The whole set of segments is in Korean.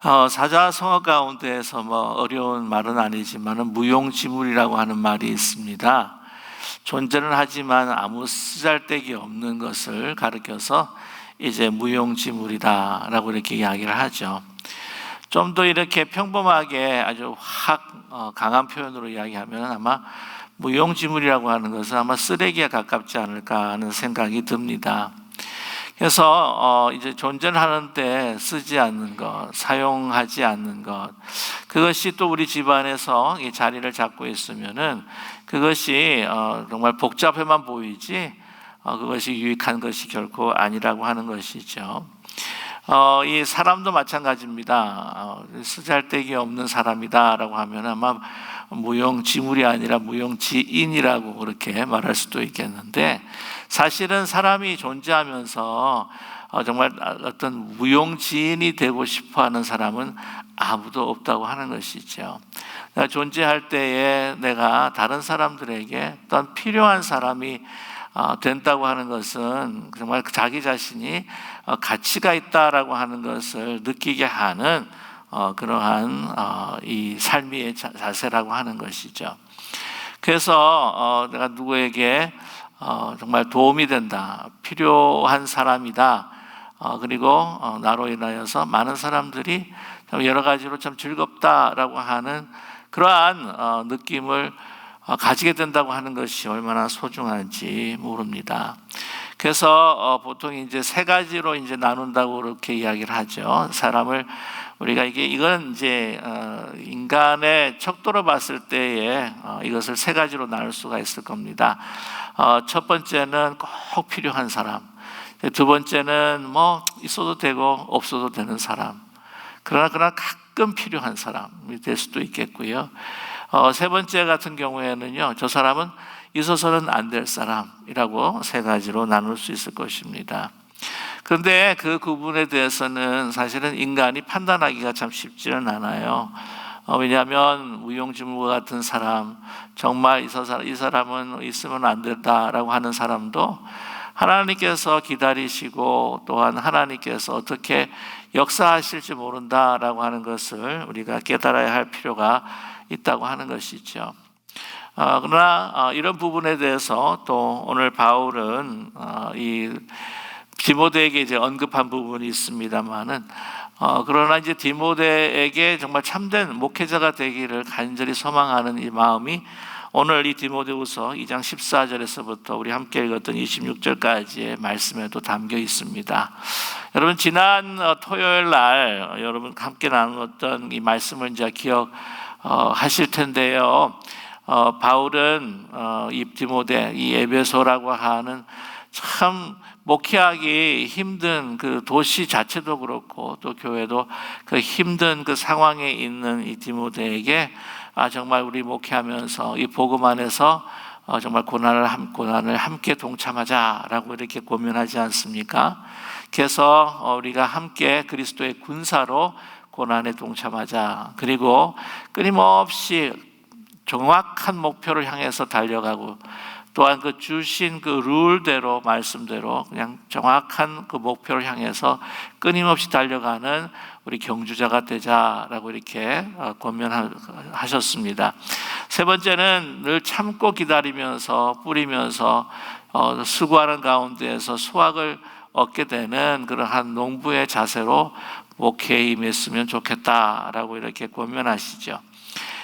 사자성어 가운데에서 어려운 말은 아니지만 무용지물이라고 하는 말이 있습니다. 존재는 하지만 아무 쓰잘데기 없는 것을 가리켜서 이제 무용지물이다라고 이렇게 이야기를 하죠. 좀 더 이렇게 평범하게 아주 강한 표현으로 이야기하면 아마 무용지물이라고 하는 것은 아마 쓰레기에 가깝지 않을까 하는 생각이 듭니다. 그래서 이제 존재를 하는데 쓰지 않는 것, 사용하지 않는 것, 그것이 또 우리 집안에서 이 자리를 잡고 있으면은 그것이 정말 복잡해만 보이지 그것이 유익한 것이 결코 아니라고 하는 것이죠. 이 사람도 마찬가지입니다. 쓰잘데기 없는 사람이다라고 하면 아마 무용지물이 아니라 무용지인이라고 그렇게 말할 수도 있겠는데, 사실은 사람이 존재하면서 정말 어떤 무용지인이 되고 싶어하는 사람은 아무도 없다고 하는 것이죠. 내가 존재할 때에 내가 다른 사람들에게 어떤 필요한 사람이 된다고 하는 것은 정말 자기 자신이 가치가 있다라고 하는 것을 느끼게 하는 그러한 이 삶의 자세라고 하는 것이죠. 그래서 내가 누구에게 정말 도움이 된다, 필요한 사람이다, 그리고 나로 인하여서 많은 사람들이 여러 가지로 참 즐겁다라고 하는 그러한 느낌을 가지게 된다고 하는 것이 얼마나 소중한지 모릅니다. 그래서 보통 이제 세 가지로 이제 나눈다고 그렇게 이야기를 하죠. 사람을 우리가 이건 이제 인간의 척도로 봤을 때에 이것을 세 가지로 나눌 수가 있을 겁니다. 첫 번째는 꼭 필요한 사람, 두 번째는 있어도 되고 없어도 되는 사람, 그러나 가끔 필요한 사람이 될 수도 있겠고요. 세 번째 같은 경우에는요, 저 사람은 있어서는 안 될 사람이라고 세 가지로 나눌 수 있을 것입니다. 그런데 그 구분에 대해서는 사실은 인간이 판단하기가 참 쉽지는 않아요. 왜냐하면 무용지물과 같은 사람, 정말 이 사람은 있으면 안 된다라고 하는 사람도 하나님께서 기다리시고 또한 하나님께서 어떻게 역사하실지 모른다라고 하는 것을 우리가 깨달아야 할 필요가 있다고 하는 것이죠. 그러나 이런 부분에 대해서 또 오늘 바울은 이 디모데에게 이제 언급한 부분이 있습니다만은 그러나 이제 디모데에게 정말 참된 목회자가 되기를 간절히 소망하는 이 마음이 오늘 이 디모데후서 2장 14절에서부터 우리 함께 읽었던 26절까지의 말씀에도 담겨 있습니다. 여러분, 지난 토요일 날 여러분 함께 나눴던 이 말씀을 이제 기억하실 텐데요. 바울은 이 디모데, 이 에베소라고 하는 참 목회하기 힘든 그 도시 자체도 그렇고 또 교회도 그 힘든 그 상황에 있는 이 디모데에게 정말 우리 목회하면서 이 복음 안에서 정말 고난을 함께 동참하자라고 이렇게 고민하지 않습니까? 그래서 우리가 함께 그리스도의 군사로 고난에 동참하자, 그리고 끊임없이 정확한 목표를 향해서 달려가고 또한 그 주신 그 룰대로, 말씀대로 그냥 정확한 그 목표를 향해서 끊임없이 달려가는 우리 경주자가 되자라고 이렇게 권면하셨습니다. 세 번째는 늘 참고 기다리면서 뿌리면서 수고하는 가운데에서 수확을 얻게 되는 그러한 농부의 자세로 목회에 임했으면 좋겠다라고 이렇게 권면하시죠.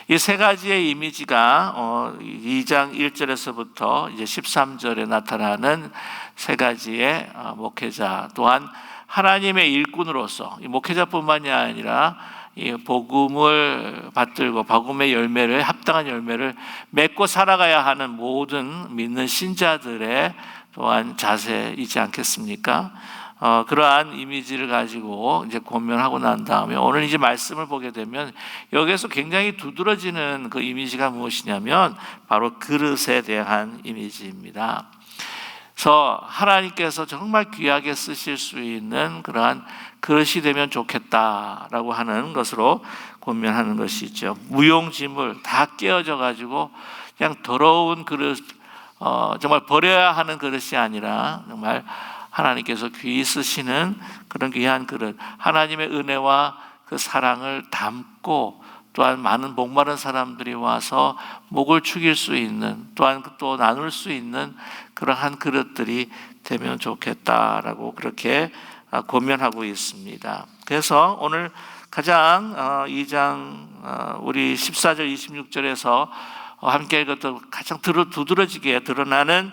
이 세 가지의 이미지가 2장 1절에서부터 이제 13절에 나타나는 세 가지의 목회자, 또한 하나님의 일꾼으로서 이 목회자뿐만이 아니라 이 복음을 받들고 복음의 열매를, 합당한 열매를 맺고 살아가야 하는 모든 믿는 신자들의 또한 자세이지 않겠습니까? 그러한 이미지를 가지고 이제 고민하고 난 다음에 오늘 이제 말씀을 보게 되면 여기에서 굉장히 두드러지는 그 이미지가 무엇이냐면 바로 그릇에 대한 이미지입니다. 그래서 하나님께서 정말 귀하게 쓰실 수 있는 그러한 그릇이 되면 좋겠다라고 하는 것으로 고민하는 것이죠. 무용지물 다 깨어져 가지고 그냥 더러운 그릇, 정말 버려야 하는 그릇이 아니라 정말 하나님께서 귀히 쓰시는 그런 귀한 그릇, 하나님의 은혜와 그 사랑을 담고 또한 많은 목마른 사람들이 와서 목을 축일 수 있는, 또한 또 나눌 수 있는 그러한 그릇들이 되면 좋겠다라고 그렇게 고면하고 있습니다. 그래서 오늘 가장 2장 우리 14절 26절에서 함께 읽었던 가장 두드러지게 드러나는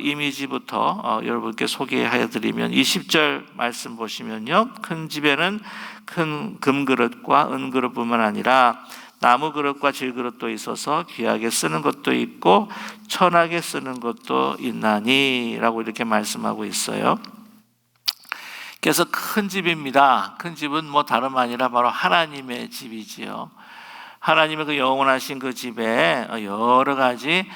이미지부터 여러분께 소개하여 드리면 20절 말씀 보시면요, 큰 집에는 큰 금그릇과 은그릇뿐만 아니라 나무 그릇과 질그릇도 있어서 귀하게 쓰는 것도 있고 천하게 쓰는 것도 있나니 라고 이렇게 말씀하고 있어요. 그래서 큰 집입니다. 큰 집은 뭐 다름 아니라 바로 하나님의 집이지요. 하나님의 그 영원하신 그 집에 여러 가지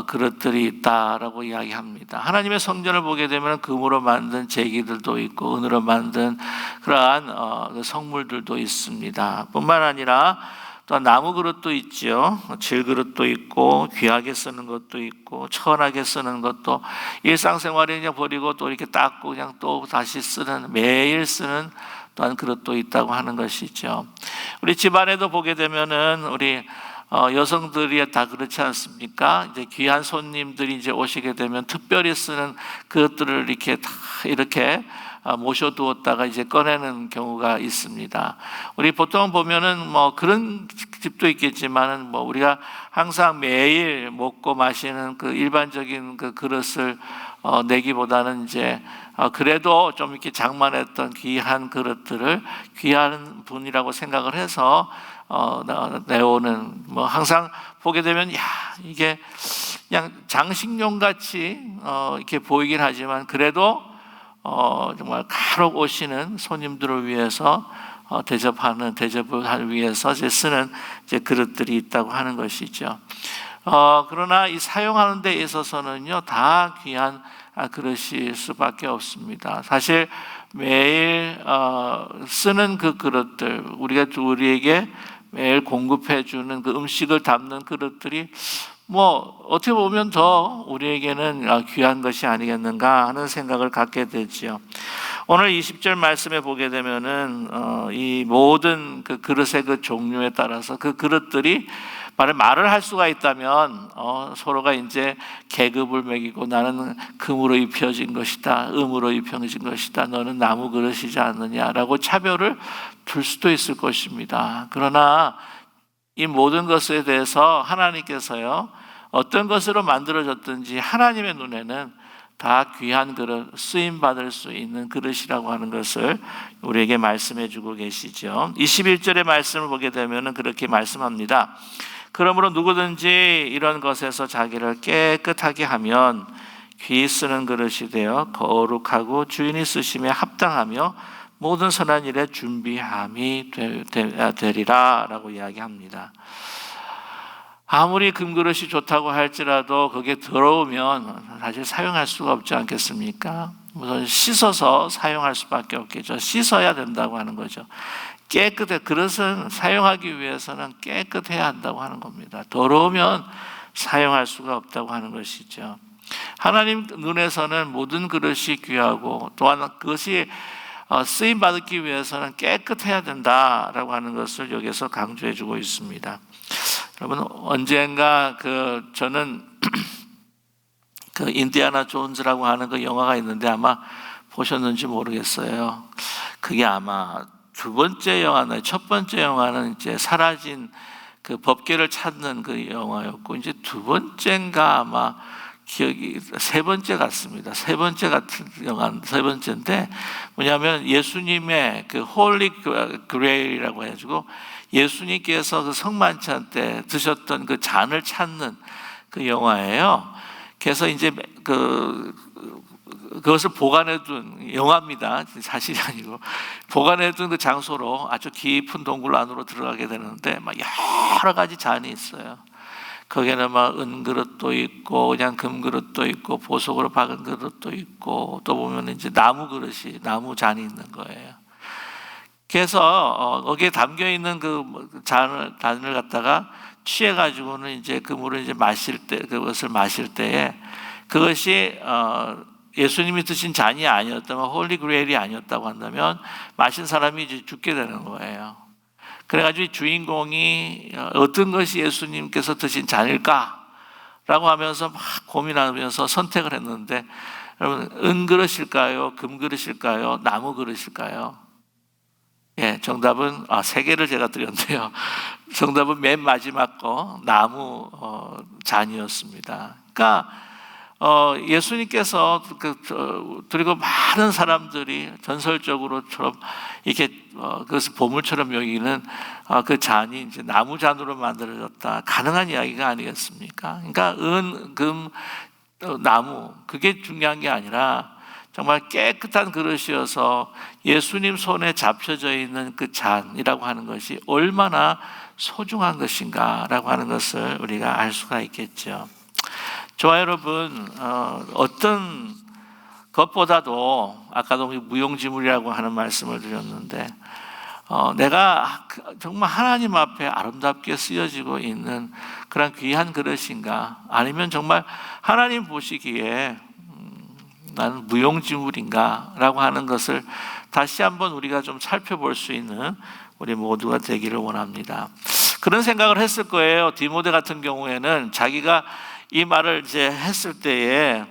그릇들이 있다라고 이야기합니다. 하나님의 성전을 보게 되면 금으로 만든 제기들도 있고 은으로 만든 그러한 성물들도 있습니다. 뿐만 아니라 또 나무 그릇도 있죠. 질그릇도 있고 귀하게 쓰는 것도 있고 천하게 쓰는 것도, 일상생활에 그냥 버리고 또 이렇게 닦고 그냥 또 다시 쓰는, 매일 쓰는 또한 그릇도 있다고 하는 것이죠. 우리 집안에도 보게 되면은 우리 여성들이 다 그렇지 않습니까? 이제 귀한 손님들이 이제 오시게 되면 특별히 쓰는 그것들을 이렇게 다 이렇게 모셔두었다가 이제 꺼내는 경우가 있습니다. 우리 보통 보면은 뭐 그런 집도 있겠지만은 뭐 우리가 항상 매일 먹고 마시는 그 일반적인 그 그릇을 내기보다는 이제 그래도 좀 이렇게 장만했던 귀한 그릇들을 귀한 분이라고 생각을 해서 내오는, 뭐 항상 보게 되면 야 이게 그냥 장식용 같이 이렇게 보이긴 하지만 그래도 정말 간혹 오시는 손님들을 위해서 대접을 하기 위해서 이제 쓰는 이제 그릇들이 있다고 하는 것이죠. 그러나 이 사용하는 데 있어서는요, 다 귀한 그릇일 수밖에 없습니다. 사실 매일 쓰는 그 그릇들, 우리에게 매일 공급해 주는 그 음식을 담는 그릇들이 뭐 어떻게 보면 더 우리에게는 귀한 것이 아니겠는가 하는 생각을 갖게 되지요. 오늘 20절 말씀에 보게 되면은 이 모든 그 그릇의 그 종류에 따라서 그 그릇들이 말을 할 수가 있다면 서로가 이제 계급을 매기고 나는 금으로 입혀진 것이다, 은으로 입혀진 것이다, 너는 나무 그릇이지 않느냐라고 차별을 둘 수도 있을 것입니다. 그러나 이 모든 것에 대해서 하나님께서요, 어떤 것으로 만들어졌든지 하나님의 눈에는 다 귀한 그릇, 쓰임받을 수 있는 그릇이라고 하는 것을 우리에게 말씀해 주고 계시죠. 21절의 말씀을 보게 되면 그렇게 말씀합니다. 그러므로 누구든지 이런 것에서 자기를 깨끗하게 하면 귀 쓰는 그릇이 되어 거룩하고 주인이 쓰심에 합당하며 모든 선한 일에 준비함이 되리라 라고 이야기합니다. 아무리 금그릇이 좋다고 할지라도 그게 더러우면 사실 사용할 수가 없지 않겠습니까? 우선 씻어서 사용할 수밖에 없겠죠. 씻어야 된다고 하는 거죠. 그릇은 사용하기 위해서는 깨끗해야 한다고 하는 겁니다. 더러우면 사용할 수가 없다고 하는 것이죠. 하나님 눈에서는 모든 그릇이 귀하고 또한 그것이 쓰임 받기 위해서는 깨끗해야 된다라고 하는 것을 여기서 강조해 주고 있습니다. 여러분, 언젠가 저는 그 인디아나 존스라고 하는 그 영화가 있는데 아마 보셨는지 모르겠어요. 그게 아마 두 번째 영화는, 첫 번째 영화는 이제 사라진 그 법궤를 찾는 그 영화였고, 이제 두 번째인가 아마 기억이 세 번째 같습니다. 세 번째 같은 영화, 세 번째인데 뭐냐면 예수님의 그 홀리 그레일이라고 해가지고 예수님께서 그 성만찬 때 드셨던 그 잔을 찾는 그 영화예요. 그래서 이제 그것을 보관해둔 영화입니다. 사실이 아니고 보관해둔 그 장소로 아주 깊은 동굴 안으로 들어가게 되는데 막 여러 가지 잔이 있어요. 거기에는 막 은그릇도 있고 그냥 금그릇도 있고 보석으로 박은 그릇도 있고 또 보면 이제 나무 잔이 있는 거예요. 그래서 거기에 담겨 있는 그 잔을 갖다가 취해 가지고는 이제 그 물을 이제 그것을 마실 때에 그것이 예수님이 드신 잔이 아니었다면, 홀리 그레일이 아니었다고 한다면 마신 사람이 이제 죽게 되는 거예요. 그래가지고 주인공이 어떤 것이 예수님께서 드신 잔일까? 라고 하면서 막 고민하면서 선택을 했는데, 여러분, 은그릇일까요? 금그릇일까요? 나무 그릇일까요? 예, 정답은, 세 개를 제가 드렸는데요. 정답은 맨 마지막 거, 나무 잔이었습니다. 그러니까, 예수님께서 그리고 많은 사람들이 전설적으로처럼 이렇게 그것을 보물처럼 여기는 그 잔이 이제 나무 잔으로 만들어졌다. 가능한 이야기가 아니겠습니까? 그러니까 은, 금, 나무, 그게 중요한 게 아니라 정말 깨끗한 그릇이어서 예수님 손에 잡혀져 있는 그 잔이라고 하는 것이 얼마나 소중한 것인가라고 하는 것을 우리가 알 수가 있겠죠. 저와 여러분, 어떤 것보다도 아까도 무용지물이라고 하는 말씀을 드렸는데, 내가 정말 하나님 앞에 아름답게 쓰여지고 있는 그런 귀한 그릇인가, 아니면 정말 하나님 보시기에 나는 무용지물인가 라고 하는 것을 다시 한번 우리가 좀 살펴볼 수 있는 우리 모두가 되기를 원합니다. 그런 생각을 했을 거예요. 디모데 같은 경우에는 자기가 이 말을 이제 했을 때에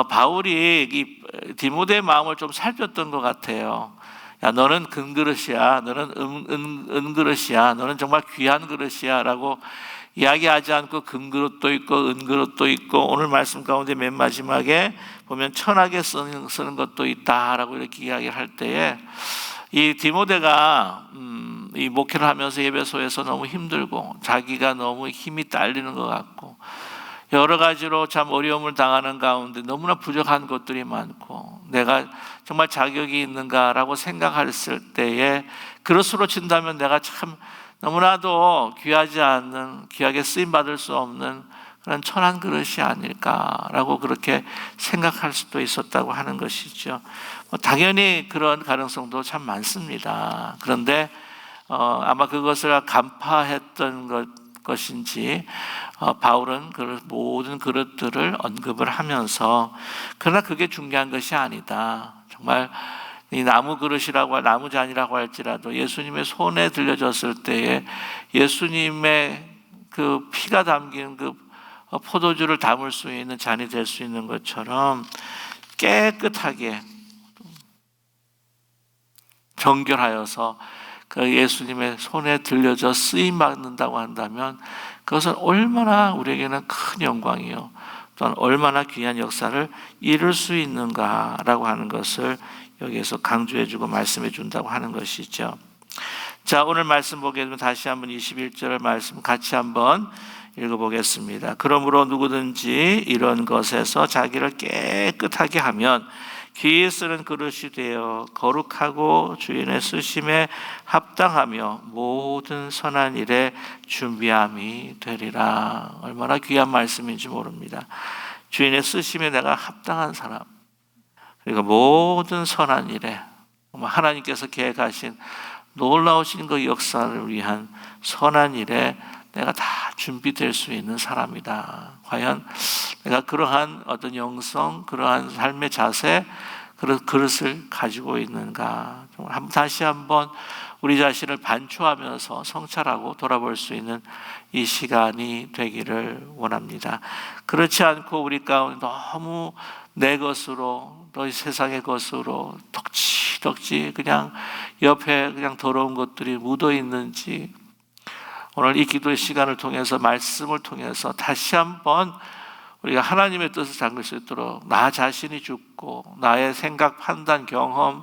바울이 이 디모데의 마음을 좀 살폈던 것 같아요. 야, 너는 금그릇이야, 너는 은그릇이야, 너는 정말 귀한 그릇이야 라고 이야기하지 않고 금그릇도 있고 은그릇도 있고, 오늘 말씀 가운데 맨 마지막에 보면 천하게 쓰는 것도 있다라고 이렇게 이야기를 할 때에, 이 디모데가 이 목회를 하면서 예배소에서 너무 힘들고 자기가 너무 힘이 딸리는 것 같고 여러 가지로 참 어려움을 당하는 가운데 너무나 부족한 것들이 많고 내가 정말 자격이 있는가라고 생각했을 때에, 그릇으로 친다면 내가 참 너무나도 귀하지 않는, 귀하게 쓰임받을 수 없는 그런 천한 그릇이 아닐까라고 그렇게 생각할 수도 있었다고 하는 것이죠. 당연히 그런 가능성도 참 많습니다. 그런데 아마 그것을 간파했던 것인지 바울은 그 모든 그릇들을 언급을 하면서, 그러나 그게 중요한 것이 아니다. 정말 이 나무 그릇이라고, 나무 잔이라고 할지라도 예수님의 손에 들려졌을 때에 예수님의 그 피가 담긴 그 포도주를 담을 수 있는 잔이 될 수 있는 것처럼 깨끗하게 정결하여서 그 예수님의 손에 들려져 쓰임 받는다고 한다면 그것은 얼마나 우리에게는 큰 영광이요, 또한 얼마나 귀한 역사를 이룰 수 있는가라고 하는 것을 여기에서 강조해주고 말씀해준다고 하는 것이죠. 자, 오늘 말씀 보게 되면 다시 한번 21절 말씀 같이 한번 읽어보겠습니다. 그러므로 누구든지 이런 것에서 자기를 깨끗하게 하면 귀에 쓰는 그릇이 되어 거룩하고 주인의 쓰심에 합당하며 모든 선한 일에 준비함이 되리라. 얼마나 귀한 말씀인지 모릅니다. 주인의 쓰심에 내가 합당한 사람, 그리고 모든 선한 일에 하나님께서 계획하신 놀라우신 그 역사를 위한 선한 일에 내가 다 준비될 수 있는 사람이다. 과연 내가 그러한 어떤 영성, 그러한 삶의 자세, 그런 그릇을 가지고 있는가? 다시 한번 우리 자신을 반추하면서 성찰하고 돌아볼 수 있는 이 시간이 되기를 원합니다. 그렇지 않고 우리 가운데 너무 내 것으로, 너희 세상의 것으로 덕지덕지 그냥 옆에 그냥 더러운 것들이 묻어 있는지, 오늘 이 기도의 시간을 통해서, 말씀을 통해서 다시 한번 우리가 하나님의 뜻을 잡을 수 있도록 나 자신이 죽고 나의 생각, 판단, 경험,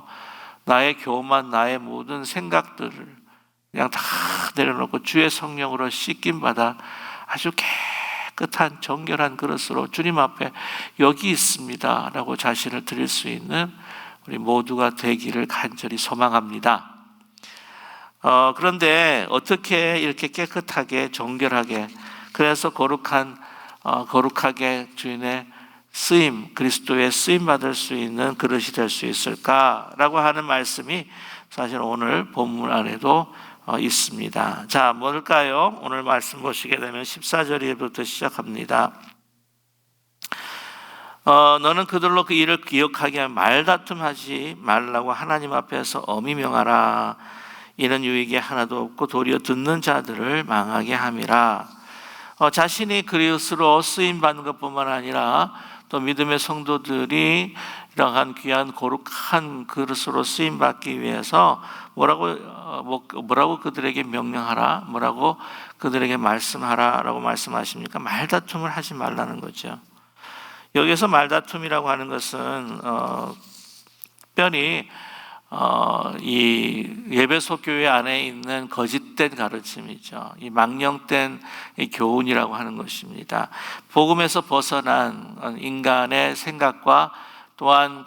나의 교만, 나의 모든 생각들을 그냥 다 내려놓고 주의 성령으로 씻김 받아 아주 깨끗한 정결한 그릇으로 주님 앞에 여기 있습니다 라고 자신을 드릴 수 있는 우리 모두가 되기를 간절히 소망합니다. 그런데 어떻게 이렇게 깨끗하게 정결하게, 그래서 거룩하게 주인의 쓰임, 그리스도의 쓰임 받을 수 있는 그릇이 될 수 있을까라고 하는 말씀이 사실 오늘 본문 안에도 있습니다. 자, 뭘까요? 오늘 말씀 보시게 되면 14절부터 시작합니다. 너는 그들로 그 일을 기억하게 하며 말다툼하지 말라고 하나님 앞에서 엄히 명하라. 이는 유익이 하나도 없고 도리어 듣는 자들을 망하게 함이라. 자신이 그리스도로 쓰임 받는 것뿐만 아니라 또 믿음의 성도들이 이러한 귀한 거룩한 그릇으로 쓰임 받기 위해서 뭐라고 그들에게 명령하라, 뭐라고 그들에게 말씀하라라고 말씀하십니까? 말다툼을 하지 말라는 거죠. 여기서 말다툼이라고 하는 것은 특별히 이 예배소 교회 안에 있는 거짓된 가르침이죠. 이 망령된 교훈이라고 하는 것입니다. 복음에서 벗어난 인간의 생각과 또한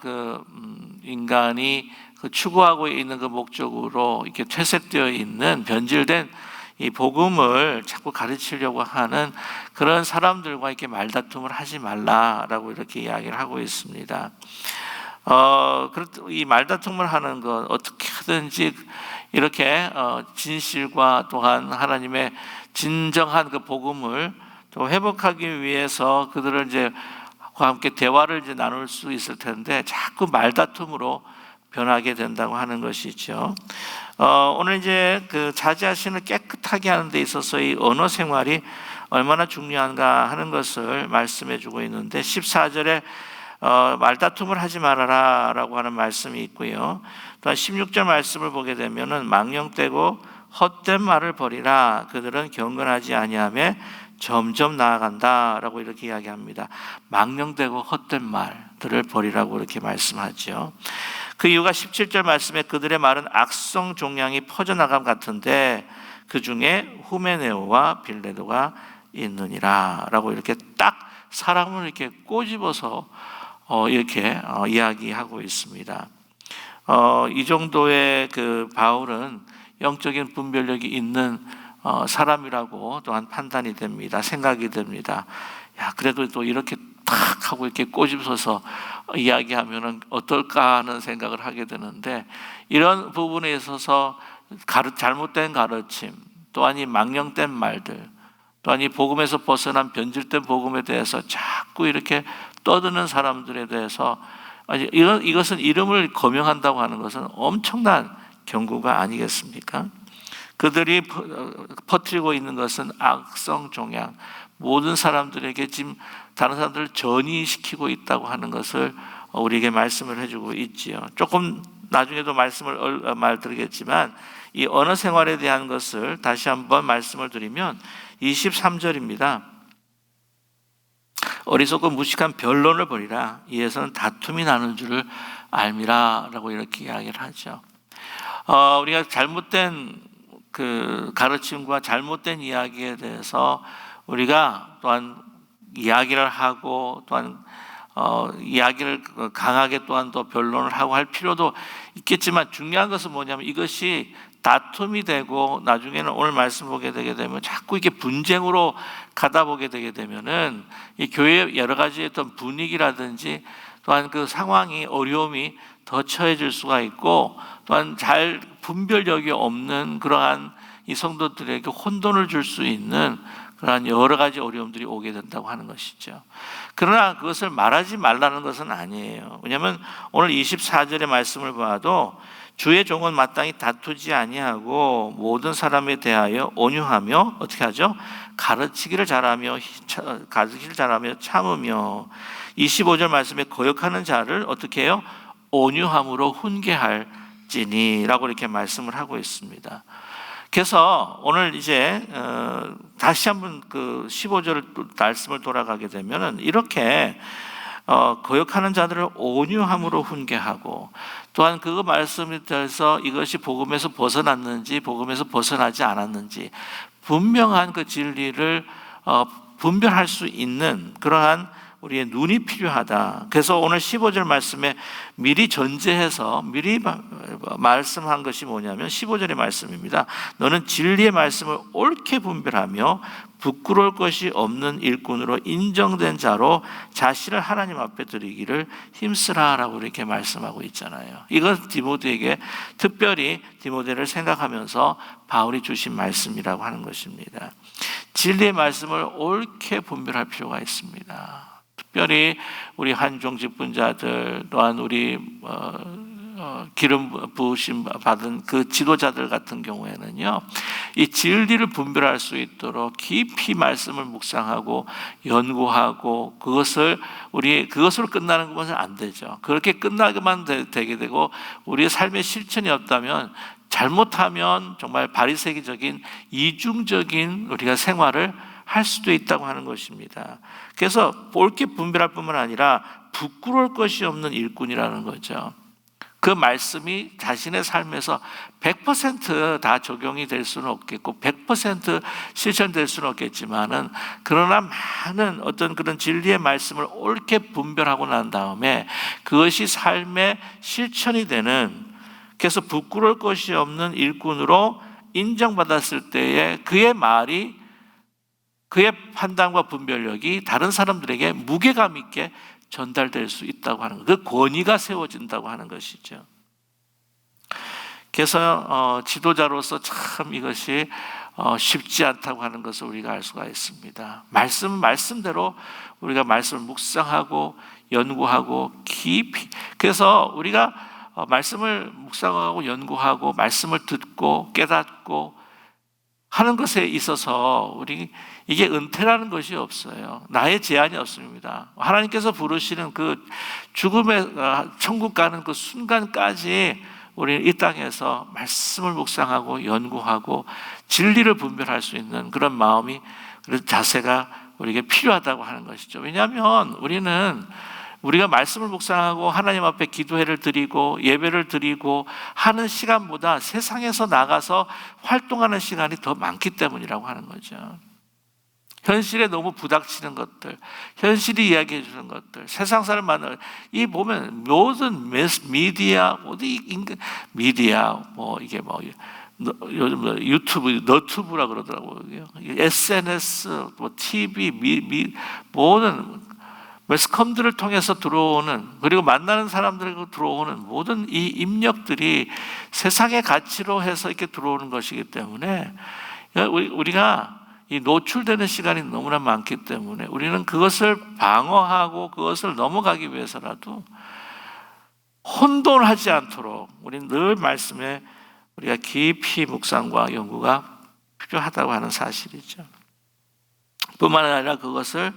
인간이 추구하고 있는 그 목적으로 이렇게 퇴색되어 있는 변질된 이 복음을 자꾸 가르치려고 하는 그런 사람들과 이렇게 말다툼을 하지 말라라고 이렇게 이야기를 하고 있습니다. 이 말다툼을 하는 것 어떻게든지 이렇게 진실과 또한 하나님의 진정한 그 복음을 또 회복하기 위해서 그들을 이제 함께 대화를 이제 나눌 수 있을 텐데 자꾸 말다툼으로 변하게 된다고 하는 것이죠. 오늘 이제 그 자제하시는 깨끗하게 하는 데 있어서 이 언어 생활이 얼마나 중요한가 하는 것을 말씀해 주고 있는데 14절에 말다툼을 하지 말아라 라고 하는 말씀이 있고요. 또한 16절 말씀을 보게 되면은 망령되고 헛된 말을 버리라. 그들은 경건하지 아니하며 점점 나아간다 라고 이렇게 이야기합니다. 망령되고 헛된 말들을 버리라고 이렇게 말씀하죠. 그 이유가 17절 말씀에 그들의 말은 악성 종양이 퍼져나감 같은데 그 중에 후메네오와 빌레도가 있느니라 라고 이렇게 딱 사람을 이렇게 꼬집어서 이렇게 이야기하고 있습니다. 이 정도의 그 바울은 영적인 분별력이 있는 사람이라고 또한 판단이 됩니다. 생각이 됩니다. 야, 그래도 또 이렇게 탁 하고 이렇게 꼬집어서 이야기하면은 어떨까 하는 생각을 하게 되는데 이런 부분에 있어서 잘못된 가르침, 또한 이 망령된 말들, 또한 이 복음에서 벗어난 변질된 복음에 대해서 자꾸 이렇게 떠드는 사람들에 대해서 이것은 이름을 거명한다고 하는 것은 엄청난 경고가 아니겠습니까? 그들이 퍼뜨리고 있는 것은 악성 종양, 모든 사람들에게 지금 다른 사람들을 전이시키고 있다고 하는 것을 우리에게 말씀을 해주고 있지요. 조금 나중에도 말드리겠지만 이 언어 생활에 대한 것을 다시 한번 말씀을 드리면 23절입니다. 어리석고 무식한 변론을 버리라. 이에서는 다툼이 나는 줄을 알미라 라고 이렇게 이야기를 하죠. 우리가 잘못된 그 가르침과 잘못된 이야기에 대해서 우리가 또한 이야기를 하고 또한 이야기를 강하게 또한 더 변론을 하고 할 필요도 있겠지만 중요한 것은 뭐냐면 이것이 다툼이 되고 나중에는 오늘 말씀 보게 되게 되면 자꾸 이렇게 분쟁으로 가다 보게 되게 되면은 이 교회의 여러 가지 어떤 분위기라든지 또한 그 상황이 어려움이 더 처해질 수가 있고 또한 잘 분별력이 없는 그러한 이 성도들에게 혼돈을 줄 수 있는 그러한 여러 가지 어려움들이 오게 된다고 하는 것이죠. 그러나 그것을 말하지 말라는 것은 아니에요. 왜냐하면 오늘 24절의 말씀을 봐도 주의 종은 마땅히 다투지 아니하고 모든 사람에 대하여 온유하며 어떻게 하죠? 가르치기를 잘하며 참으며 25절 말씀에 거역하는 자를 어떻게 해요? 온유함으로 훈계할지니 라고 이렇게 말씀을 하고 있습니다. 그래서 오늘 이제 다시 한번 그 15절 말씀을 돌아가게 되면은 이렇게 거역하는 자들을 온유함으로 훈계하고 또한 그 말씀에 대해서 이것이 복음에서 벗어났는지 복음에서 벗어나지 않았는지 분명한 그 진리를 분별할 수 있는 그러한 우리의 눈이 필요하다. 그래서 오늘 15절 말씀에 미리 전제해서 미리 말씀한 것이 뭐냐면 15절의 말씀입니다. 너는 진리의 말씀을 옳게 분별하며 부끄러울 것이 없는 일꾼으로 인정된 자로 자신을 하나님 앞에 드리기를 힘쓰라라고 이렇게 말씀하고 있잖아요. 이건 디모데에게 특별히 디모데를 생각하면서 바울이 주신 말씀이라고 하는 것입니다. 진리의 말씀을 옳게 분별할 필요가 있습니다. 특별히 우리 한종 직분자들 또한 우리 기름 부으심 받은 그 지도자들 같은 경우에는요, 이 진리를 분별할 수 있도록 깊이 말씀을 묵상하고 연구하고 그것으로 끝나는 것은 안 되죠. 그렇게 끝나게만 되게 되고 우리의 삶의 실천이 없다면, 잘못하면 정말 바리새기적인 이중적인 우리가 생활을 할 수도 있다고 하는 것입니다. 그래서 옳게 분별할 뿐만 아니라 부끄러울 것이 없는 일꾼이라는 거죠. 그 말씀이 자신의 삶에서 100% 다 적용이 될 수는 없겠고 100% 실천될 수는 없겠지만은, 그러나 많은 어떤 그런 진리의 말씀을 옳게 분별하고 난 다음에 그것이 삶의 실천이 되는, 그래서 부끄러울 것이 없는 일꾼으로 인정받았을 때에 그의 말이, 그의 판단과 분별력이 다른 사람들에게 무게감 있게 전달될 수 있다고 하는 것, 그 권위가 세워진다고 하는 것이죠. 그래서 지도자로서 참 이것이 쉽지 않다고 하는 것을 우리가 알 수가 있습니다. 말씀대로 우리가 말씀을 묵상하고 연구하고 깊이, 그래서 우리가 말씀을 묵상하고 연구하고 말씀을 듣고 깨닫고 하는 것에 있어서 이게 은퇴라는 것이 없어요. 나의 제한이 없습니다. 하나님께서 부르시는 그 죽음의 천국 가는 그 순간까지 우리는 이 땅에서 말씀을 묵상하고 연구하고 진리를 분별할 수 있는 그런 마음이, 그런 자세가 우리에게 필요하다고 하는 것이죠. 왜냐하면 우리가 말씀을 묵상하고 하나님 앞에 기도회를 드리고 예배를 드리고 하는 시간보다 세상에서 나가서 활동하는 시간이 더 많기 때문이라고 하는 거죠. 현실에 너무 부닥치는 것들, 현실이 이야기해 주는 것들, 세상 사람 만나, 이 보면 모든 미디어, 요즘 유튜브, 너튜브라 그러더라고요. SNS, TV, 모든 매스컴들을 통해서 들어오는, 그리고 만나는 사람들에게 들어오는 모든 이 입력들이 세상의 가치로 해서 이렇게 들어오는 것이기 때문에 우리가 이 노출되는 시간이 너무나 많기 때문에 우리는 그것을 방어하고 그것을 넘어가기 위해서라도 혼돈하지 않도록 우리는 늘 말씀에 우리가 깊이 묵상과 연구가 필요하다고 하는 사실이죠. 뿐만 아니라 그것을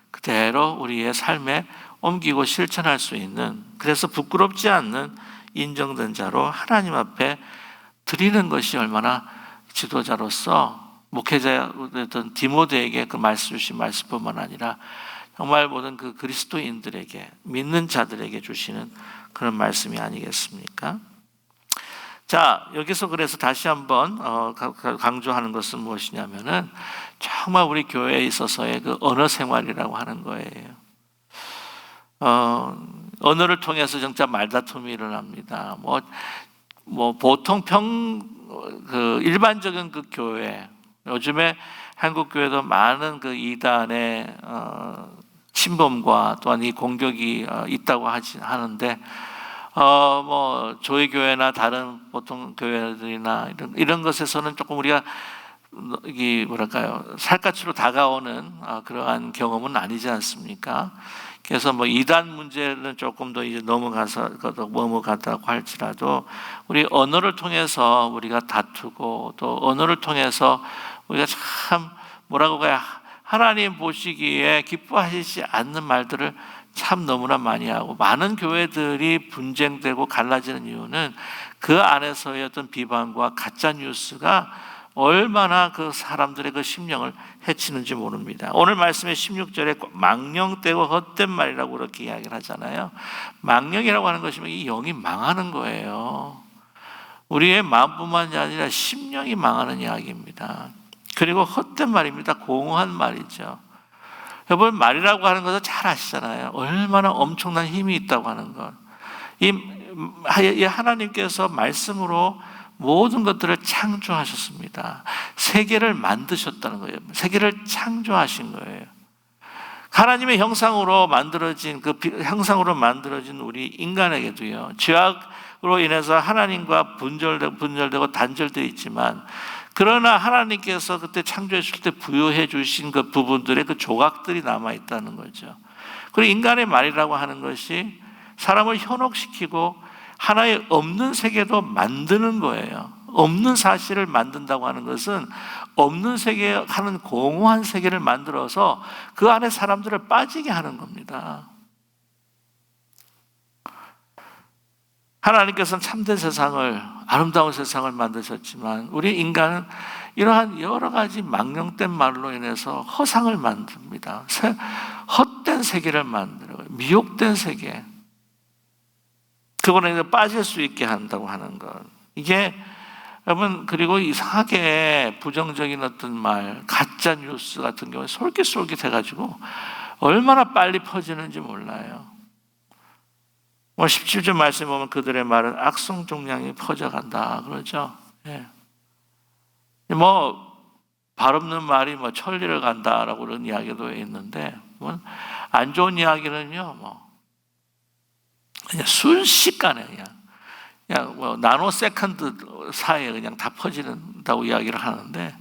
그대로 우리의 삶에 옮기고 실천할 수 있는, 그래서 부끄럽지 않는 인정된 자로 하나님 앞에 드리는 것이 얼마나 지도자로서 목회자였던 디모데에게 그 말씀 주신 말씀뿐만 아니라 정말 모든 그 그리스도인들에게, 믿는 자들에게 주시는 그런 말씀이 아니겠습니까? 자, 여기서 그래서 다시 한번 강조하는 것은 무엇이냐면은 정말 우리 교회에 있어서의 그 언어 생활이라고 하는 거예요. 언어를 통해서 진짜 말다툼이 일어납니다. 보통 일반적인 그 교회, 요즘에 한국 교회도 많은 그 이단의 침범과 또한 이 공격이 있다고 하는데, 저희 교회나 다른 보통 교회들이나 이런 것에서는 조금 우리가 살갗으로 다가오는 그러한 경험은 아니지 않습니까? 그래서 이단 문제는 조금 더 이제 넘어갔다고 할지라도 우리 언어를 통해서 우리가 다투고 또 언어를 통해서 우리가 참 하나님 보시기에 기뻐하시지 않는 말들을 참 너무나 많이 하고, 많은 교회들이 분쟁되고 갈라지는 이유는 그 안에서의 어떤 비방과 가짜 뉴스가 얼마나 그 사람들의 그 심령을 해치는지 모릅니다. 오늘 말씀의 16절에 망령되고 헛된 말이라고 그렇게 이야기를 하잖아요. 망령이라고 하는 것이면 이 영이 망하는 거예요. 우리의 마음뿐만이 아니라 심령이 망하는 이야기입니다. 그리고 헛된 말입니다. 공허한 말이죠. 여러분, 말이라고 하는 것을 잘 아시잖아요. 얼마나 엄청난 힘이 있다고 하는 것. 이 하나님께서 말씀으로 모든 것들을 창조하셨습니다. 세계를 만드셨다는 거예요. 세계를 창조하신 거예요. 하나님의 형상으로 만들어진 우리 인간에게도요, 죄악으로 인해서 하나님과 분절되고 단절되어 있지만, 그러나 하나님께서 그때 창조했을 때 부여해 주신 그 부분들의 그 조각들이 남아 있다는 거죠. 그리고 인간의 말이라고 하는 것이 사람을 현혹시키고 하나의 없는 세계도 만드는 거예요. 없는 사실을 만든다고 하는 것은 없는 세계 하는 공허한 세계를 만들어서 그 안에 사람들을 빠지게 하는 겁니다. 하나님께서는 참된 세상을, 아름다운 세상을 만드셨지만 우리 인간은 이러한 여러 가지 망령된 말로 인해서 허상을 만듭니다. 헛된 세계를 만들어요. 미혹된 세계. 그거는 빠질 수 있게 한다고 하는 것. 이게 여러분, 그리고 이상하게 부정적인 어떤 말, 가짜 뉴스 같은 경우에 솔깃솔깃해가지고 얼마나 빨리 퍼지는지 몰라요. 17절 말씀에 보면 그들의 말은 악성종양이 퍼져간다 그러죠. 예. 발 없는 말이 천리를 간다라고 그런 이야기도 있는데, 안 좋은 이야기는요, 그냥 순식간에 그냥 나노 세컨드 사이에 그냥 다 퍼지는다고 이야기를 하는데,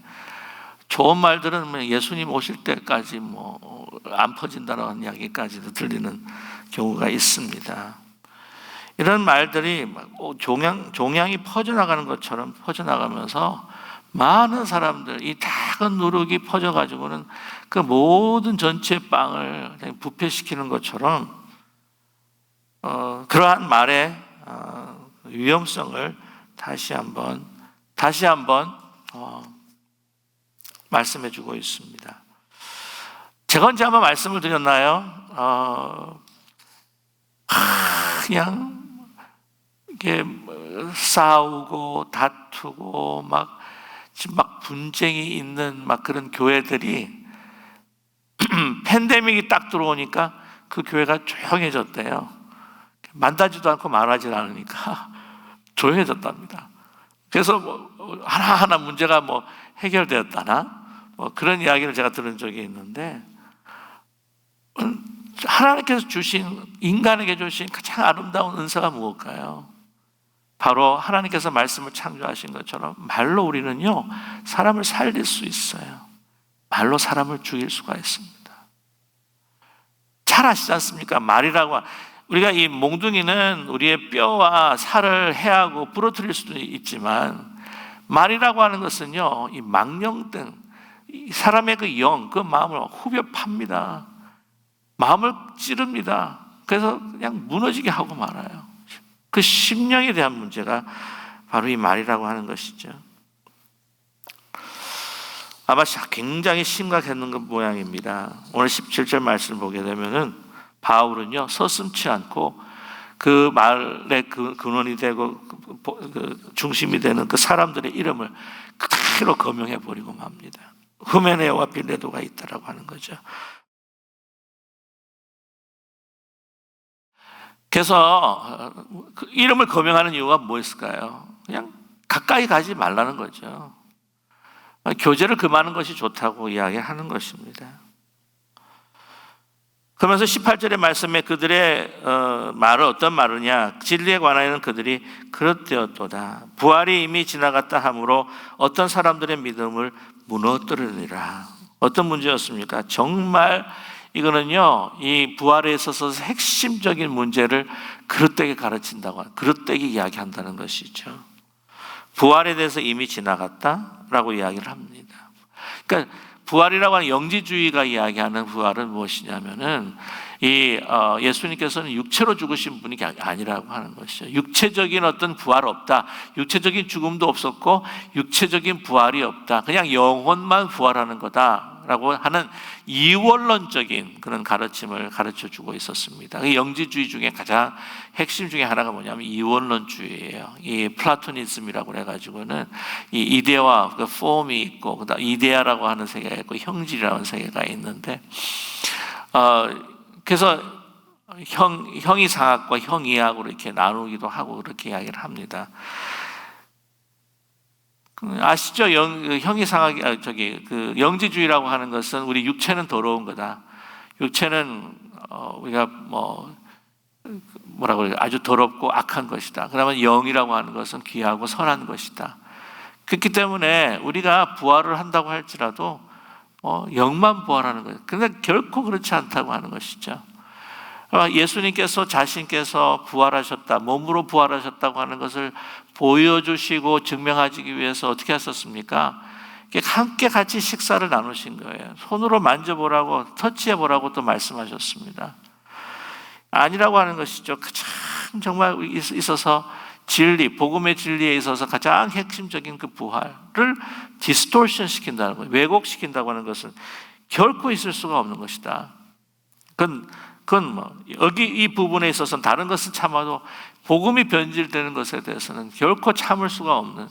좋은 말들은 예수님 오실 때까지 안 퍼진다는 이야기까지도 들리는 경우가 있습니다. 이런 말들이 종양이 퍼져나가는 것처럼 퍼져나가면서 많은 사람들, 이 작은 누룩이 퍼져가지고는 그 모든 전체 빵을 부패시키는 것처럼 그러한 말의 위험성을 다시 한번 말씀해 주고 있습니다. 제가 언제 한번 말씀을 드렸나요? 그냥 이게 싸우고 다투고 막 분쟁이 있는 그런 교회들이 팬데믹이 딱 들어오니까 그 교회가 조용해졌대요. 만나지도 않고 말하지 않으니까 조용해졌답니다. 그래서 하나하나 문제가 해결되었다나 그런 이야기를 제가 들은 적이 있는데, 하나님께서 주신, 인간에게 주신 가장 아름다운 은사가 무엇일까요? 바로 하나님께서 말씀을 창조하신 것처럼 말로 우리는요, 사람을 살릴 수 있어요. 말로 사람을 죽일 수가 있습니다. 잘 아시지 않습니까? 말이라고, 우리가 이 몽둥이는 우리의 뼈와 살을 해하고 부러뜨릴 수도 있지만, 말이라고 하는 것은요, 이 망령된 사람의 그 영, 그 마음을 후벼 팝니다. 마음을 찌릅니다. 그래서 그냥 무너지게 하고 말아요. 그 심령에 대한 문제가 바로 이 말이라고 하는 것이죠. 아마 굉장히 심각했는 것 모양입니다. 오늘 17절 말씀을 보게 되면은 바울은요, 서슴지 않고 그 말의 근원이 되고 그 중심이 되는 그 사람들의 이름을 그대로 거명해 버리고 맙니다. 후메네오와 빌레도가 있다라고 하는 거죠. 그래서 그 이름을 거명하는 이유가 뭐였을까요? 그냥 가까이 가지 말라는 거죠. 교제를 금하는 것이 좋다고 이야기하는 것입니다. 그러면서 18절의 말씀에 그들의 말은 어떤 말이냐? 진리에 관하여는 그들이 그릇되었도다. 부활이 이미 지나갔다 하므로 어떤 사람들의 믿음을 무너뜨리리라. 어떤 문제였습니까? 정말 이거는요, 이 부활에 있어서 핵심적인 문제를 그릇되게 가르친다고, 그릇되게 이야기한다는 것이죠. 부활에 대해서 이미 지나갔다라고 이야기를 합니다. 그러니까 부활이라고 하는 영지주의가 이야기하는 부활은 무엇이냐면은 예수님께서는 육체로 죽으신 분이 아니라고 하는 것이죠. 육체적인 어떤 부활 없다. 육체적인 죽음도 없었고 육체적인 부활이 없다. 그냥 영혼만 부활하는 거다라고 하는 이원론적인 그런 가르침을 가르쳐주고 있었습니다. 영지주의 중에 가장 핵심 중에 하나가 뭐냐면 이원론주의예요. 이 플라토니즘이라고 해가지고는 이 이데와 그 폼이 있고, 그다음 이데아라고 하는 세계가 있고 형질이라는 세계가 있는데, 그래서 형이상학과 형이학으로 이렇게 나누기도 하고 그렇게 이야기를 합니다. 아시죠? 형이상학, 그 영지주의라고 하는 것은 우리 육체는 더러운 거다. 육체는 우리가 뭐라고 그래요? 아주 더럽고 악한 것이다. 그러면 영이라고 하는 것은 귀하고 선한 것이다. 그렇기 때문에 우리가 부활을 한다고 할지라도 영만 부활하는 거예요. 근데 결코 그렇지 않다고 하는 것이죠. 예수님께서 자신께서 부활하셨다, 몸으로 부활하셨다고 하는 것을 보여주시고 증명하기 위해서 어떻게 하셨습니까? 함께 같이 식사를 나누신 거예요. 손으로 만져보라고, 터치해보라고 또 말씀하셨습니다. 아니라고 하는 것이죠. 참 정말 있어서 진리, 복음의 진리에 있어서 가장 핵심적인 그 부활을 디스토션 시킨다는 거예요. 왜곡시킨다고 하는 것은 결코 있을 수가 없는 것이다. 여기 이 부분에 있어서는 다른 것은 참아도 복음이 변질되는 것에 대해서는 결코 참을 수가 없는.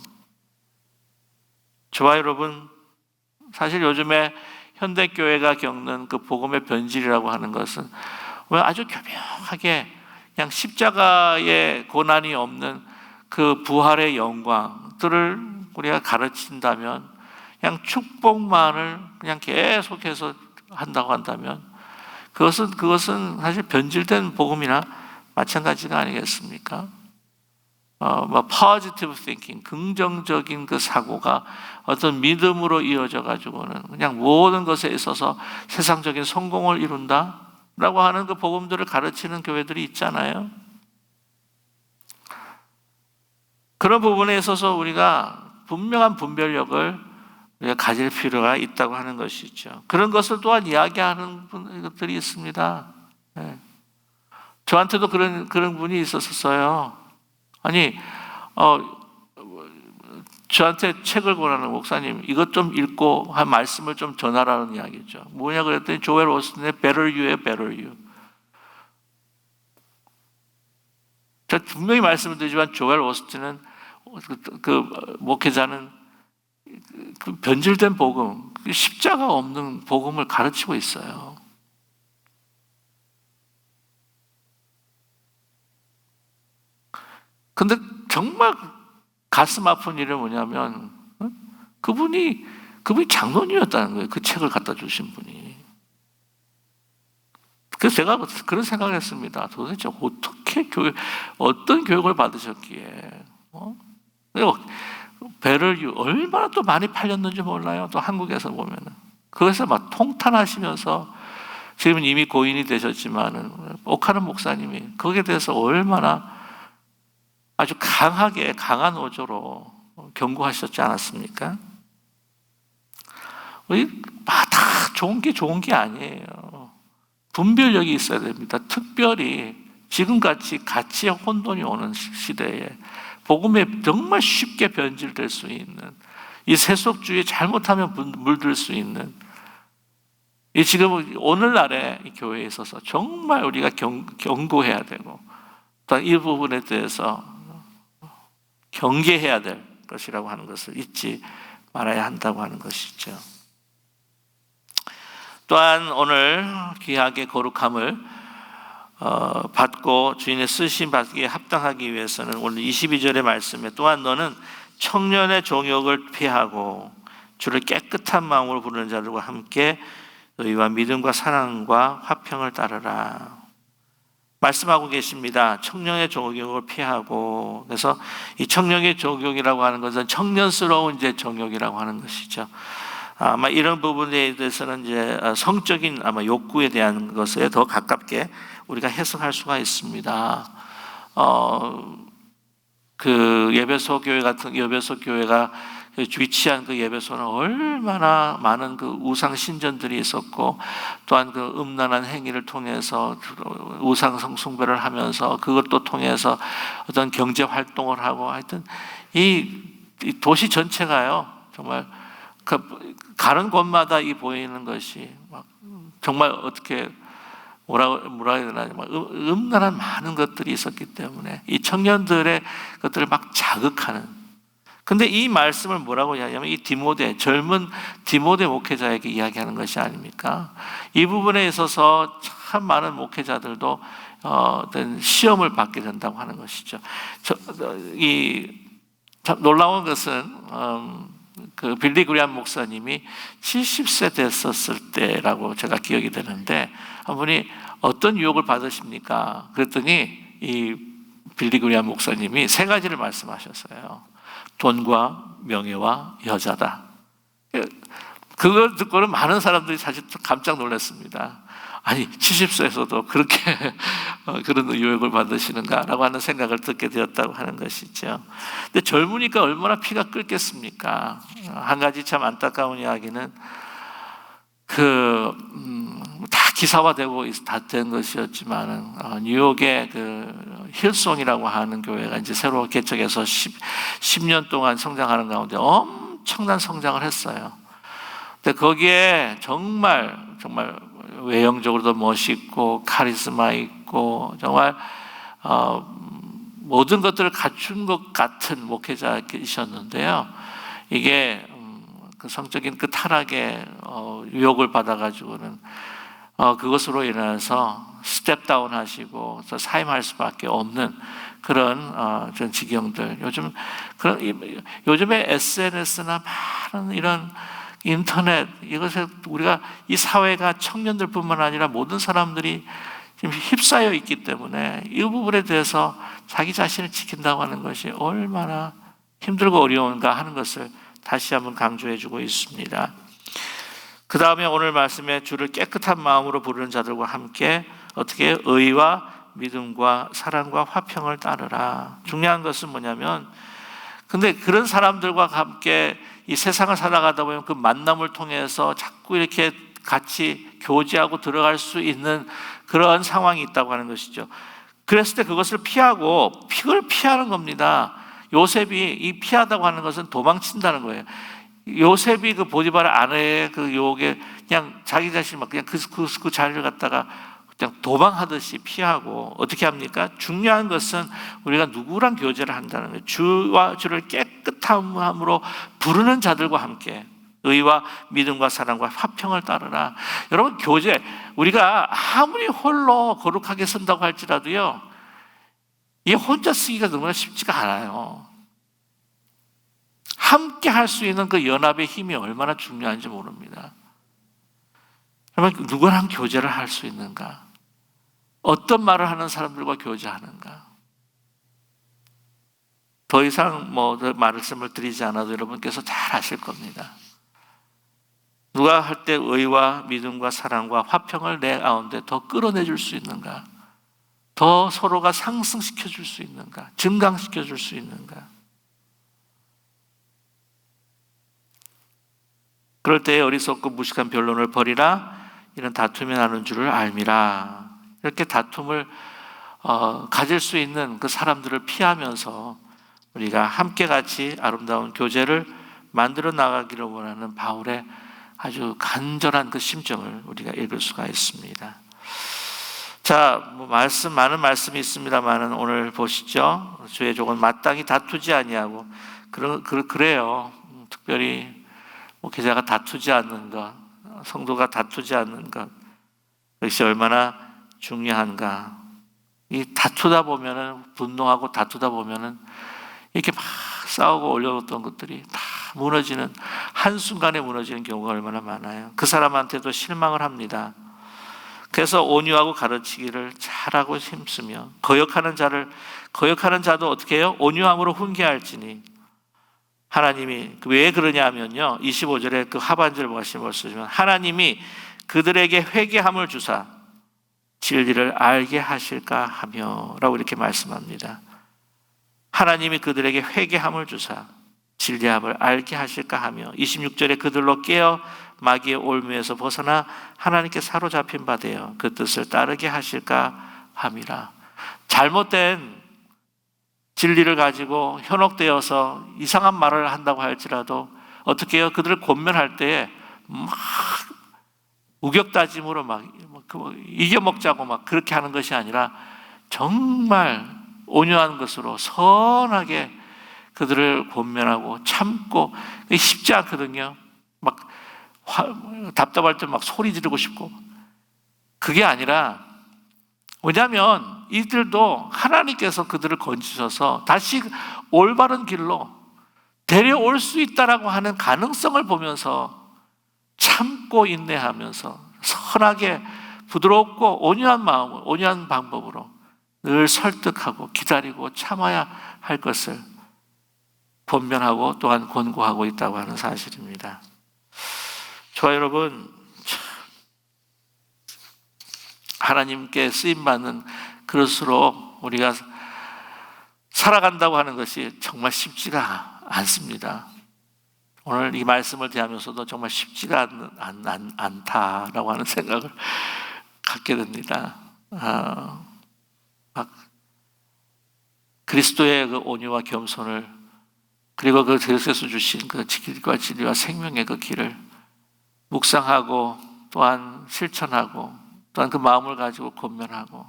저와 여러분, 사실 요즘에 현대교회가 겪는 그 복음의 변질이라고 하는 것은 아주 교묘하게 그냥 십자가의 고난이 없는 그 부활의 영광들을 우리가 가르친다면, 그냥 축복만을 그냥 계속해서 한다고 한다면 그것은 사실 변질된 복음이나 마찬가지가 아니겠습니까? positive thinking, 긍정적인 그 사고가 어떤 믿음으로 이어져 가지고는 그냥 모든 것에 있어서 세상적인 성공을 이룬다라고 하는 그 복음들을 가르치는 교회들이 있잖아요. 그런 부분에 있어서 우리가 분명한 분별력을 우리가 가질 필요가 있다고 하는 것이죠. 그런 것을 또한 이야기하는 것들이 있습니다. 네. 저한테도 그런 분이 있었어요. 아니, 저한테 책을 권하는 목사님, 이것 좀 읽고 한 말씀을 좀 전하라는 이야기죠. 뭐냐 그랬더니 조엘 오스틴의 Better You예요, Better You. 제가 분명히 말씀을 드리지만 조엘 오스틴은 그 목회자는 그 변질된 복음, 십자가 없는 복음을 가르치고 있어요. 근데 정말 가슴 아픈 일은 뭐냐면 그분이 장로님이었다는 거예요. 그 책을 갖다 주신 분이. 그래서 제가 그런 생각을 했습니다. 도대체 어떻게 어떤 교육을 받으셨기에 베를유 얼마나 또 많이 팔렸는지 몰라요. 또 한국에서 보면은. 그래서 막 통탄하시면서 지금은 이미 고인이 되셨지만은 오카는 목사님이 거기에 대해서 얼마나 아주 강한 어조로 경고하셨지 않았습니까? 다 좋은 게 아니에요. 분별력이 있어야 됩니다. 특별히 지금같이 가치의 혼돈이 오는 시대에 복음에 정말 쉽게 변질될 수 있는, 이 세속주의에 잘못하면 물들 수 있는, 이 지금 오늘날의 이 교회에 있어서 정말 우리가 경고해야 되고 또 이 부분에 대해서 경계해야 될 것이라고 하는 것을 잊지 말아야 한다고 하는 것이죠. 또한 오늘 귀하게 거룩함을 받고 주인의 쓰심 받기에 합당하기 위해서는 오늘 22절의 말씀에 또한 너는 청년의 종욕을 피하고 주를 깨끗한 마음으로 부르는 자들과 함께 의와 믿음과 사랑과 화평을 따르라 말씀하고 계십니다. 청년의 종욕을 피하고, 그래서 이 청년의 종욕이라고 하는 것은 청년스러운 이제 종욕이라고 하는 것이죠. 아마 이런 부분에 대해서는 이제 성적인 아마 욕구에 대한 것에 더 가깝게 우리가 해석할 수가 있습니다. 그 예배소 교회가 위치한 그 예배소는 얼마나 많은 그 우상 신전들이 있었고, 또한 그 음란한 행위를 통해서 우상 숭배를 하면서 그것도 통해서 어떤 경제 활동을 하고, 하여튼 이 도시 전체가요 정말 가는 곳마다 이 보이는 것이 막 정말 어떻게 뭐라 해야 되나, 음란한 많은 것들이 있었기 때문에 이 청년들의 것들을 막 자극하는. 근데 이 말씀을 뭐라고 이야기하냐면 이 젊은 디모데 목회자에게 이야기하는 것이 아닙니까? 이 부분에 있어서 참 많은 목회자들도 어떤 시험을 받게 된다고 하는 것이죠. 참 놀라운 것은 그 빌리 그레이엄 목사님이 70세 됐었을 때라고 제가 기억이 되는데, 한 분이 어떤 유혹을 받으십니까? 그랬더니 이 빌리 그레이엄 목사님이 세 가지를 말씀하셨어요. 돈과 명예와 여자다. 그걸 듣고는 많은 사람들이 사실 깜짝 놀랐습니다. 아니 70세에서도 그렇게 그런 유혹을 받으시는가라고 하는 생각을 듣게 되었다고 하는 것이죠. 근데 젊으니까 얼마나 피가 끓겠습니까? 한 가지 참 안타까운 이야기는 다 기사화되고 다 된 것이었지만은 뉴욕의 그 힐송이라고 하는 교회가 이제 새로 개척해서 10년 동안 성장하는 가운데 엄청난 성장을 했어요. 근데 거기에 정말 외형적으로도 멋있고 카리스마 있고 정말 모든 것들을 갖춘 것 같은 목회자이셨는데요. 이게 그 성적인 그 타락에 유혹을 받아가지고는 그것으로 인해서 스텝다운 하시고 사임할 수밖에 없는 그런 지경들. 요즘에 SNS나 많은 이런 인터넷, 이것에 우리가 이 사회가 청년들뿐만 아니라 모든 사람들이 지금 휩싸여 있기 때문에 이 부분에 대해서 자기 자신을 지킨다고 하는 것이 얼마나 힘들고 어려운가 하는 것을 다시 한번 강조해 주고 있습니다. 그 다음에 오늘 말씀에 주를 깨끗한 마음으로 부르는 자들과 함께 어떻게 의와 믿음과 사랑과 화평을 따르라. 중요한 것은 뭐냐면, 근데 그런 사람들과 함께 이 세상을 살아가다 보면 그 만남을 통해서 자꾸 이렇게 같이 교제하고 들어갈 수 있는 그런 상황이 있다고 하는 것이죠. 그랬을 때 그것을 피하고 그걸 피하는 겁니다. 요셉이 이 피하다고 하는 것은 도망친다는 거예요. 요셉이 그 보디발 아내의 그 유혹에 그냥 자기 자신 막 그냥 그 자리를 갖다가 그냥 도망하듯이 피하고 어떻게 합니까? 중요한 것은 우리가 누구랑 교제를 한다는 거예요. 주와 주를 깨끗함으로 부르는 자들과 함께 의와 믿음과 사랑과 화평을 따르라. 여러분, 교제, 우리가 아무리 홀로 거룩하게 선다고 할지라도요, 이 혼자 쓰기가 너무나 쉽지가 않아요. 함께 할 수 있는 그 연합의 힘이 얼마나 중요한지 모릅니다. 여러분, 누구랑 교제를 할 수 있는가? 어떤 말을 하는 사람들과 교제하는가? 더 이상 말씀을 드리지 않아도 여러분께서 잘 아실 겁니다. 누가 할 때 의와 믿음과 사랑과 화평을 내 가운데 더 끌어내줄 수 있는가? 더 서로가 상승시켜 줄 수 있는가? 증강시켜 줄 수 있는가? 그럴 때에 어리석고 무식한 변론을 버리라. 이런 다툼이 나는 줄을 알미라. 이렇게 다툼을 가질 수 있는 그 사람들을 피하면서 우리가 함께 같이 아름다운 교제를 만들어 나가기를 원하는 바울의 아주 간절한 그 심정을 우리가 읽을 수가 있습니다. 자, 많은 말씀이 있습니다만은 오늘 보시죠. 주의 종은 마땅히 다투지 아니하고 그래요. 특별히 목회자가 다투지 않는 것, 성도가 다투지 않는 것, 그것이 얼마나 중요한가. 이 다투다 보면은, 분노하고 다투다 보면은 이렇게 막 싸우고 올려놓던 것들이 다 무너지는, 한순간에 무너지는 경우가 얼마나 많아요. 그 사람한테도 실망을 합니다. 그래서 온유하고 가르치기를 잘하고 힘쓰며 거역하는 자도 어떻게 해요? 온유함으로 훈계할지니. 하나님이 왜 그러냐 하면요, 25절에 그 하반절 말씀을 쓰시면 하나님이 그들에게 회개함을 주사 진리를 알게 하실까 하며 라고 이렇게 말씀합니다. 하나님이 그들에게 회개함을 주사 진리함을 알게 하실까 하며 26절에 그들로 깨어 마귀의 올무에서 벗어나 하나님께 사로잡힌 바 되어 그 뜻을 따르게 하실까 함이라. 잘못된 진리를 가지고 현혹되어서 이상한 말을 한다고 할지라도 어떻게 해요? 그들을 권면할 때에 막 우격다짐으로 막 이겨먹자고 막 그렇게 하는 것이 아니라 정말 온유한 것으로 선하게 그들을 권면하고 참고. 쉽지 않거든요. 막 답답할 때 막 소리 지르고 싶고. 그게 아니라, 왜냐하면 이들도 하나님께서 그들을 건지셔서 다시 올바른 길로 데려올 수 있다라고 하는 가능성을 보면서 참고 인내하면서 선하게 부드럽고 온유한 마음으로, 온유한 방법으로 늘 설득하고 기다리고 참아야 할 것을 권면하고 또한 권고하고 있다고 하는 사실입니다. 저와 여러분, 하나님께 쓰임받는 그릇으로 우리가 살아간다고 하는 것이 정말 쉽지가 않습니다. 오늘 이 말씀을 대하면서도 정말 쉽지가 않다라고 하는 생각을 갖게 됩니다. 그리스도의 그 온유와 겸손을, 그리고 그 그리스도께서 주신 그 길과 진리와 생명의 그 길을 묵상하고 또한 실천하고 또한 그 마음을 가지고 권면하고,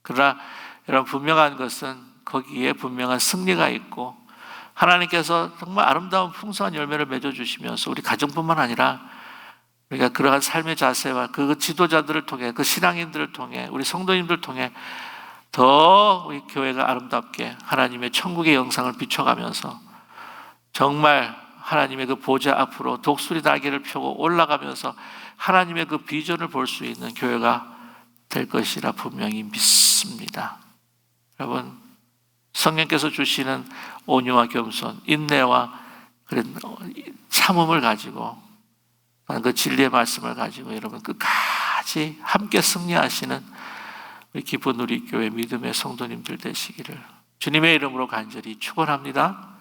그러나 여러분 분명한 것은 거기에 분명한 승리가 있고 하나님께서 정말 아름다운 풍성한 열매를 맺어주시면서 우리 가정뿐만 아니라 우리가 그러한 삶의 자세와 그 지도자들을 통해, 그 신앙인들을 통해, 우리 성도님들을 통해 더 우리 교회가 아름답게 하나님의 천국의 영상을 비춰가면서 정말 하나님의 그 보좌 앞으로 독수리 날개를 펴고 올라가면서 하나님의 그 비전을 볼 수 있는 교회가 될 것이라 분명히 믿습니다. 여러분, 성령께서 주시는 온유와 겸손, 인내와 참음을 가지고, 그 진리의 말씀을 가지고 여러분 끝까지 함께 승리하시는 우리 기쁜 우리 교회 믿음의 성도님들 되시기를 주님의 이름으로 간절히 축원합니다.